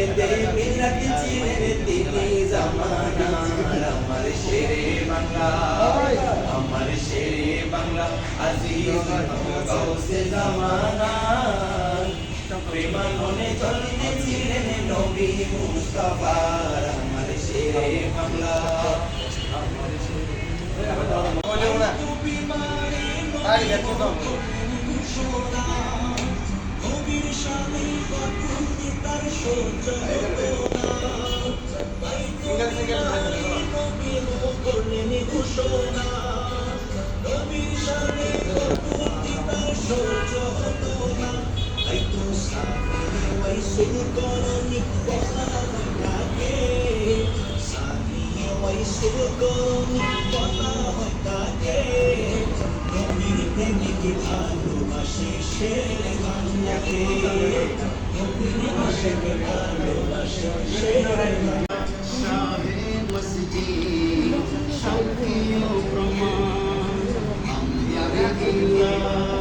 দে মিল্লাত ছিলেন তিনি জামানার আমার শেরে বাংলা আমার শেরে বাংলা আজিজ গাউসে জামানা প্রেমাননে চলতে ছিলেন নবী মুস্তাফার আমার শেরে বাংলা আমার শেরে নবীর শানে বাকুতি তার সহ্য করলেন ঘোষণা নবীর শানে বাকুতি তার সহ্য হতো না তাই তো সাথে ওয়াইসুল করনি কথা থাকে সাথে ওয়াইসুল করনি কথা থাকে নবীর প্রেমিকে ভালোবাসে শেরে বাংলাকে নবীর আশিকে ভালোবাসে শেরে বাংলা শাহে মসজিদ শাফিউ প্রমাণ আমদারিল্লাহ